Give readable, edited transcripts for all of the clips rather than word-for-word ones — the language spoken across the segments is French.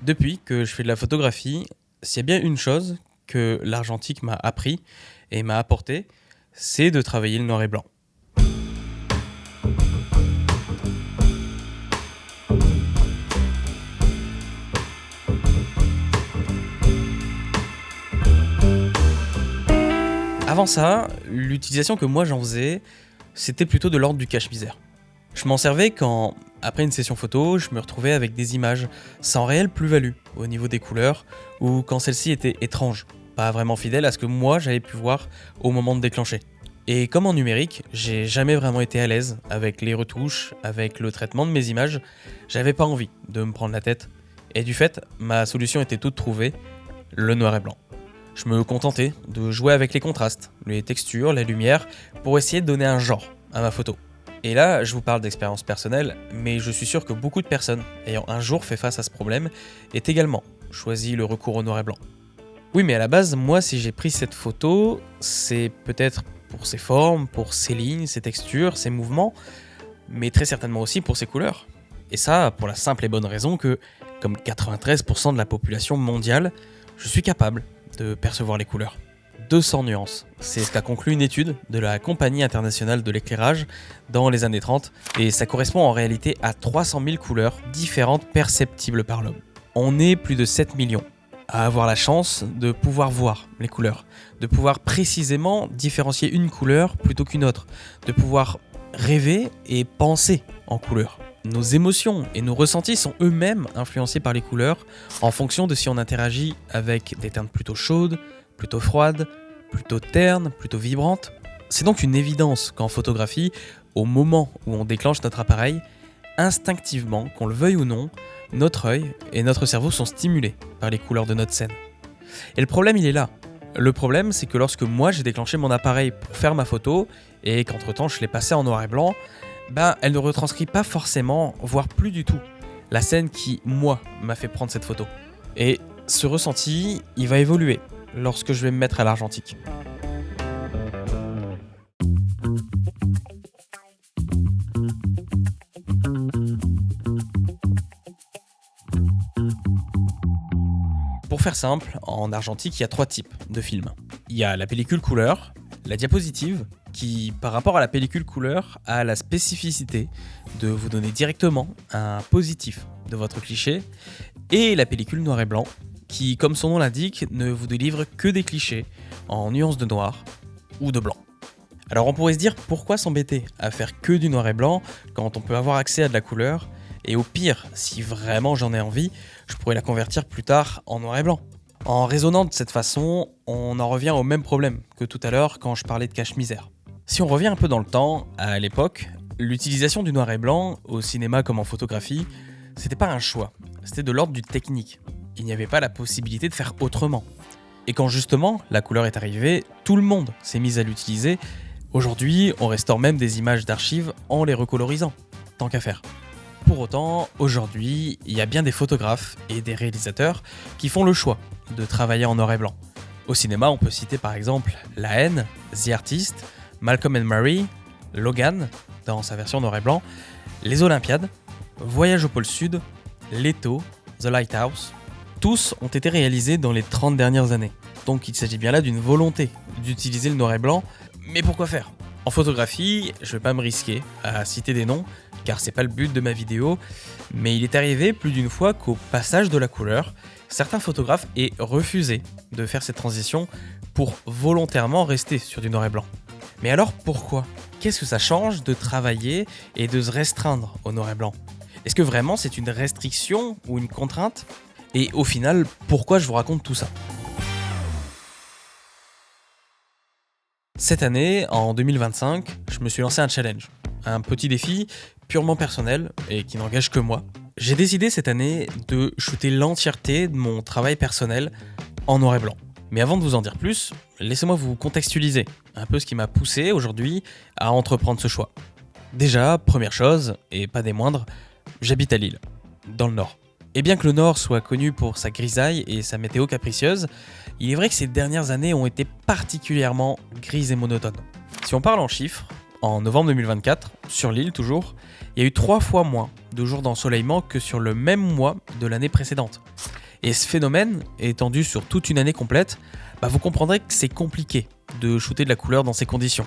Depuis que je fais de la photographie, s'il y a bien une chose que l'argentique m'a appris et m'a apporté, c'est de travailler le noir et blanc. Avant ça, l'utilisation que moi j'en faisais, c'était plutôt de l'ordre du cache-misère. Je m'en servais quand, après une session photo, je me retrouvais avec des images sans réelle plus-value au niveau des couleurs, ou quand celles-ci étaient étranges, pas vraiment fidèles à ce que moi j'avais pu voir au moment de déclencher. Et comme en numérique, j'ai jamais vraiment été à l'aise avec les retouches, avec le traitement de mes images, j'avais pas envie de me prendre la tête. Et du fait, ma solution était toute trouvée, le noir et blanc. Je me contentais de jouer avec les contrastes, les textures, la lumière, pour essayer de donner un genre à ma photo. Et là, je vous parle d'expérience personnelle, mais je suis sûr que beaucoup de personnes ayant un jour fait face à ce problème aient également choisi le recours au noir et blanc. Oui, mais à la base, moi, si j'ai pris cette photo, c'est peut-être pour ses formes, pour ses lignes, ses textures, ses mouvements, mais très certainement aussi pour ses couleurs. Et ça, pour la simple et bonne raison que, comme 93% de la population mondiale, je suis capable de percevoir les couleurs. 200 nuances, c'est ce qu'a conclu une étude de la Compagnie internationale de l'éclairage dans les années 30, et ça correspond en réalité à 300 000 couleurs différentes perceptibles par l'homme. On est plus de 7 millions à avoir la chance de pouvoir voir les couleurs, de pouvoir précisément différencier une couleur plutôt qu'une autre, de pouvoir rêver et penser en couleurs. Nos émotions et nos ressentis sont eux-mêmes influencés par les couleurs en fonction de si on interagit avec des teintes plutôt chaudes, plutôt froides, plutôt ternes, plutôt vibrantes. C'est donc une évidence qu'en photographie, au moment où on déclenche notre appareil, instinctivement, qu'on le veuille ou non, notre œil et notre cerveau sont stimulés par les couleurs de notre scène. Et le problème, il est là. Le problème, c'est que lorsque moi j'ai déclenché mon appareil pour faire ma photo, et qu'entre-temps je l'ai passée en noir et blanc, elle ne retranscrit pas forcément, voire plus du tout, la scène qui, moi, m'a fait prendre cette photo. Et ce ressenti, il va évoluer lorsque je vais me mettre à l'argentique. Pour faire simple, en argentique, il y a 3 types de films. Il y a la pellicule couleur, la diapositive, qui, par rapport à la pellicule couleur, a la spécificité de vous donner directement un positif de votre cliché, et la pellicule noir et blanc, qui, comme son nom l'indique, ne vous délivre que des clichés en nuances de noir ou de blanc. Alors on pourrait se dire pourquoi s'embêter à faire que du noir et blanc quand on peut avoir accès à de la couleur, et au pire, si vraiment j'en ai envie, je pourrais la convertir plus tard en noir et blanc. En raisonnant de cette façon, on en revient au même problème que tout à l'heure quand je parlais de cache-misère. Si on revient un peu dans le temps, à l'époque, l'utilisation du noir et blanc, au cinéma comme en photographie, c'était pas un choix, c'était de l'ordre du technique. Il n'y avait pas la possibilité de faire autrement. Et quand justement la couleur est arrivée, tout le monde s'est mis à l'utiliser. Aujourd'hui, on restaure même des images d'archives en les recolorisant, tant qu'à faire. Pour autant, aujourd'hui, il y a bien des photographes et des réalisateurs qui font le choix de travailler en noir et blanc. Au cinéma, on peut citer par exemple La Haine, The Artist, Malcolm and Marie, Logan, dans sa version noir et blanc, Les Olympiades, Voyage au pôle Sud, Leto, The Lighthouse. Tous ont été réalisés dans les 30 dernières années. Donc il s'agit bien là d'une volonté d'utiliser le noir et blanc. Mais pourquoi faire ? En photographie, je vais pas me risquer à citer des noms, car c'est pas le but de ma vidéo, mais il est arrivé plus d'une fois qu'au passage de la couleur, certains photographes aient refusé de faire cette transition pour volontairement rester sur du noir et blanc. Mais alors pourquoi ? Qu'est-ce que ça change de travailler et de se restreindre au noir et blanc ? Est-ce que vraiment c'est une restriction ou une contrainte ? Et au final, pourquoi je vous raconte tout ça ? Cette année, en 2025, je me suis lancé un challenge, un petit défi purement personnel et qui n'engage que moi. J'ai décidé cette année de shooter l'entièreté de mon travail personnel en noir et blanc. Mais avant de vous en dire plus, laissez-moi vous contextualiser un peu ce qui m'a poussé aujourd'hui à entreprendre ce choix. Déjà, première chose, et pas des moindres, j'habite à Lille, dans le Nord. Et bien que le Nord soit connu pour sa grisaille et sa météo capricieuse, il est vrai que ces dernières années ont été particulièrement grises et monotones. Si on parle en chiffres, en novembre 2024, sur l'île toujours, il y a eu 3 fois moins de jours d'ensoleillement que sur le même mois de l'année précédente. Et ce phénomène, étendu sur toute une année complète, vous comprendrez que c'est compliqué de shooter de la couleur dans ces conditions.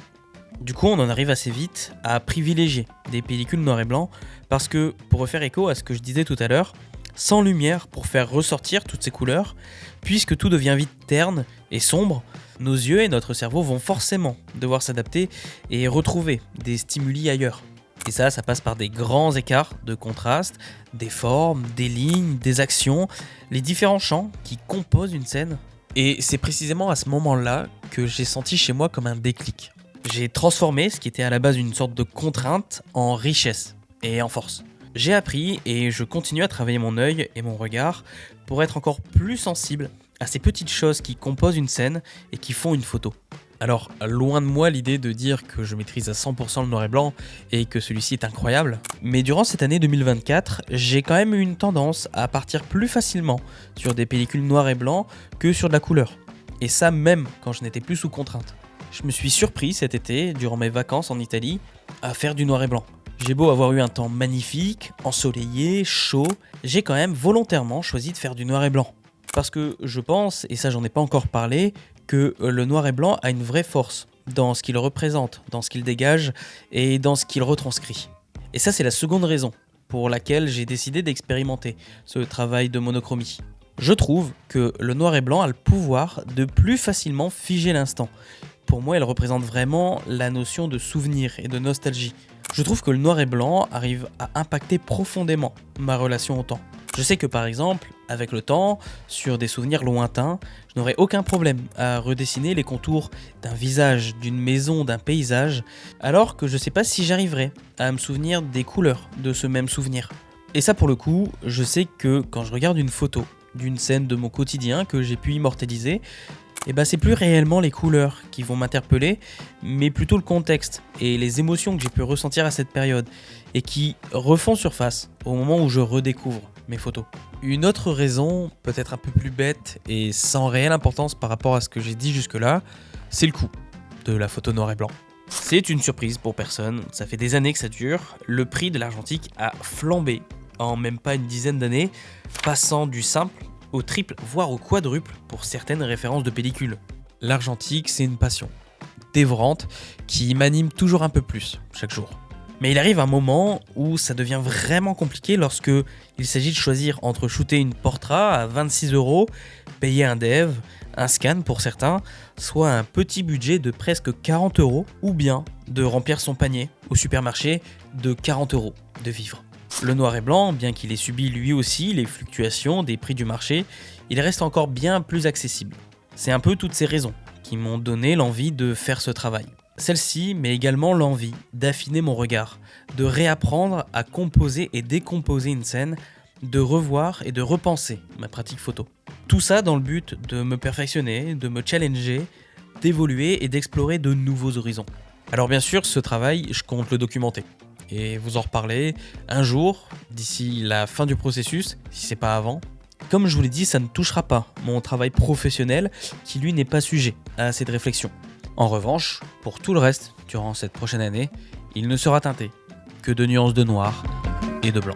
Du coup, on en arrive assez vite à privilégier des pellicules noir et blanc parce que, pour refaire écho à ce que je disais tout à l'heure, sans lumière pour faire ressortir toutes ces couleurs, puisque tout devient vite terne et sombre, nos yeux et notre cerveau vont forcément devoir s'adapter et retrouver des stimuli ailleurs. Et ça passe par des grands écarts de contraste, des formes, des lignes, des actions, les différents champs qui composent une scène. Et c'est précisément à ce moment-là que j'ai senti chez moi comme un déclic. J'ai transformé ce qui était à la base une sorte de contrainte en richesse et en force. J'ai appris et je continue à travailler mon œil et mon regard pour être encore plus sensible à ces petites choses qui composent une scène et qui font une photo. Alors, loin de moi l'idée de dire que je maîtrise à 100% le noir et blanc et que celui-ci est incroyable, mais durant cette année 2024, j'ai quand même eu une tendance à partir plus facilement sur des pellicules noir et blanc que sur de la couleur. Et ça même quand je n'étais plus sous contrainte. Je me suis surpris cet été, durant mes vacances en Italie, à faire du noir et blanc. J'ai beau avoir eu un temps magnifique, ensoleillé, chaud, j'ai quand même volontairement choisi de faire du noir et blanc. Parce que je pense, et ça j'en ai pas encore parlé, que le noir et blanc a une vraie force dans ce qu'il représente, dans ce qu'il dégage et dans ce qu'il retranscrit. Et ça c'est la seconde raison pour laquelle j'ai décidé d'expérimenter ce travail de monochromie. Je trouve que le noir et blanc a le pouvoir de plus facilement figer l'instant. Pour moi, elle représente vraiment la notion de souvenir et de nostalgie. Je trouve que le noir et blanc arrive à impacter profondément ma relation au temps. Je sais que par exemple, avec le temps, sur des souvenirs lointains, je n'aurais aucun problème à redessiner les contours d'un visage, d'une maison, d'un paysage, alors que je ne sais pas si j'arriverais à me souvenir des couleurs de ce même souvenir. Et ça pour le coup, je sais que quand je regarde une photo d'une scène de mon quotidien que j'ai pu immortaliser, c'est plus réellement les couleurs qui vont m'interpeller, mais plutôt le contexte et les émotions que j'ai pu ressentir à cette période et qui refont surface au moment où je redécouvre mes photos. Une autre raison, peut-être un peu plus bête et sans réelle importance par rapport à ce que j'ai dit jusque-là, c'est le coût de la photo noir et blanc. C'est une surprise pour personne, ça fait des années que ça dure, le prix de l'argentique a flambé en même pas une dizaine d'années, passant du simple au triple, voire au quadruple pour certaines références de pellicules. L'argentique, c'est une passion dévorante qui m'anime toujours un peu plus chaque jour. Mais il arrive un moment où ça devient vraiment compliqué lorsque il s'agit de choisir entre shooter une portrait à 26€, payer un dev, un scan pour certains, soit un petit budget de presque 40€, ou bien de remplir son panier au supermarché de 40€ de vivres. Le noir et blanc, bien qu'il ait subi lui aussi les fluctuations des prix du marché, il reste encore bien plus accessible. C'est un peu toutes ces raisons qui m'ont donné l'envie de faire ce travail. Celle-ci, mais également l'envie d'affiner mon regard, de réapprendre à composer et décomposer une scène, de revoir et de repenser ma pratique photo. Tout ça dans le but de me perfectionner, de me challenger, d'évoluer et d'explorer de nouveaux horizons. Alors bien sûr, ce travail, je compte le documenter et vous en reparler un jour, d'ici la fin du processus, si c'est pas avant. Comme je vous l'ai dit, ça ne touchera pas mon travail professionnel qui lui n'est pas sujet à cette réflexion. En revanche, pour tout le reste, durant cette prochaine année, il ne sera teinté que de nuances de noir et de blanc.